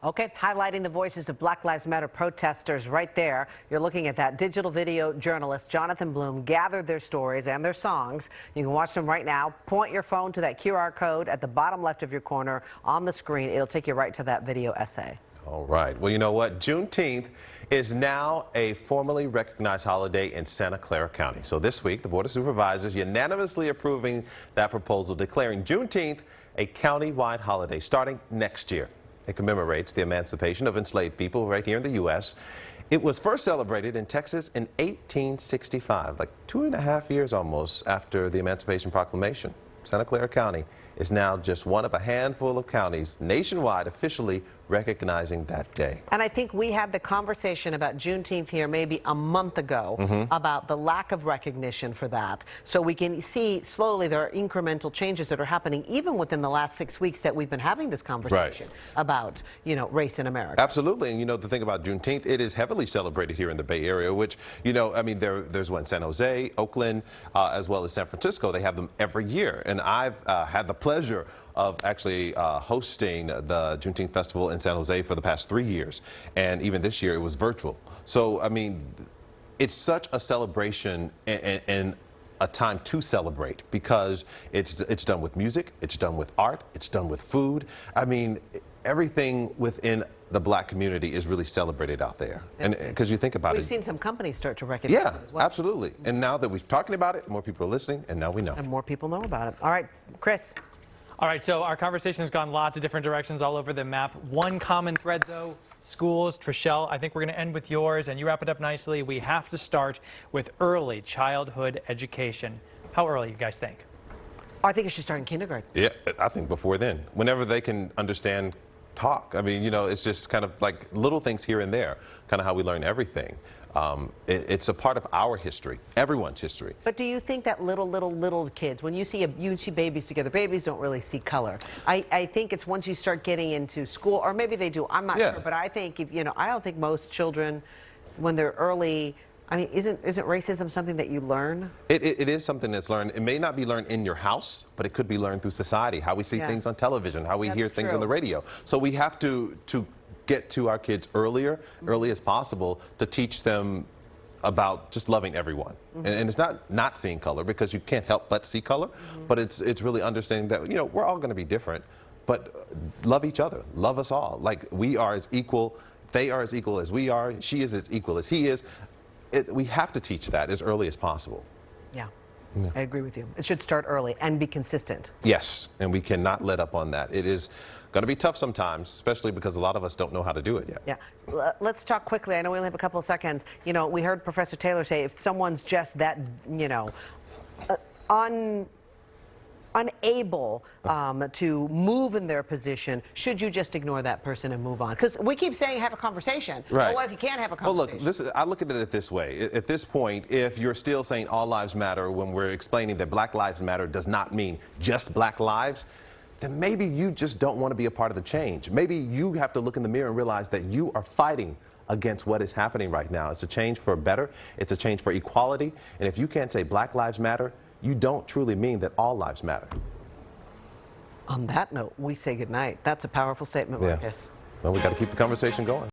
Okay, highlighting the voices of Black Lives Matter protesters right there. You're looking at that. Digital video journalist Jonathan Bloom gathered their stories and their songs. You can watch them right now. Point your phone to that QR code at the bottom left of your corner on the screen. It'll take you right to that video essay. All right. Well, you know what? Juneteenth is now a formally recognized holiday in Santa Clara County. So this week, the Board of Supervisors unanimously approving that proposal, declaring Juneteenth a county-wide holiday starting next year. It commemorates the emancipation of enslaved people right here in the U.S. It was first celebrated in Texas in 1865, like 2.5 years almost after the Emancipation Proclamation. Santa Clara County is now just one of a handful of counties nationwide officially recognizing that day. And I think we had the conversation about Juneteenth here maybe a month ago about the lack of recognition for that. So we can see slowly there are incremental changes that are happening even within the last 6 weeks that we've been having this conversation about, you know, race in America. Absolutely. And you know, the thing about Juneteenth, it is heavily celebrated here in the Bay Area, which, you know, I mean, there's one in San Jose, Oakland, as well as San Francisco. They have them every year. And I've had the pleasure of actually hosting the Juneteenth Festival in San Jose for the past 3 years. And even this year, it was virtual. So, I mean, it's such a celebration and a time to celebrate because it's done with music, it's done with art, it's done with food. I mean, everything within the Black community is really celebrated out there. And because you think about We've seen some companies start to recognize it as well. Absolutely. And now that we've talking about it, more people are listening, and now we know. And more people know about it. All right, Chris. All right, so our conversation has gone lots of different directions all over the map. One common thread, though, schools. Trishelle, I think we're going to end with yours, and you wrap it up nicely. We have to start with early childhood education. How early, you guys think? I think it should start in kindergarten. Yeah, I think before then. Whenever they can understand talk. I mean, you know, it's just kind of like little things here and there, kind of how we learn everything. It's a part of our history, everyone's history. But do you think that little kids, when you see babies together, babies don't really see color. I think it's once you start getting into school, or maybe they do, I'm not sure, but I think, you know, I don't think most children, when they're early, I mean, isn't racism something that you learn? It is something that's learned. It may not be learned in your house, but it could be learned through society, how we see things on television, how we hear things on the radio. So we have to get to our kids early as possible to teach them about just loving everyone. And it's not seeing color, because you can't help but see color, but it's really understanding that, you know, we're all going to be different, but love each other, love us all. Like, we are as equal, they are as equal as we are, she is as equal as he is. We have to teach that as early as possible. Yeah. I agree with you. It should start early and be consistent. Yes, and we cannot let up on that. It is going to be tough sometimes, especially because a lot of us don't know how to do it yet. Yeah. Let's talk quickly. I know we only have a couple of seconds. You know, we heard Professor Taylor say if someone's just that, you know, unable to move in their position, should you just ignore that person and move on? Because we keep saying have a conversation. Right. But what if you can't have a conversation? Well, look, I look at it this way. At this point, if you're still saying all lives matter when we're explaining that Black Lives Matter does not mean just black lives, then maybe you just don't want to be a part of the change. Maybe you have to look in the mirror and realize that you are fighting against what is happening right now. It's a change for better. It's a change for equality. And if you can't say Black Lives Matter, you don't truly mean that all lives matter. On that note, we say goodnight. That's a powerful statement, Marcus. Well, we got to keep the conversation going.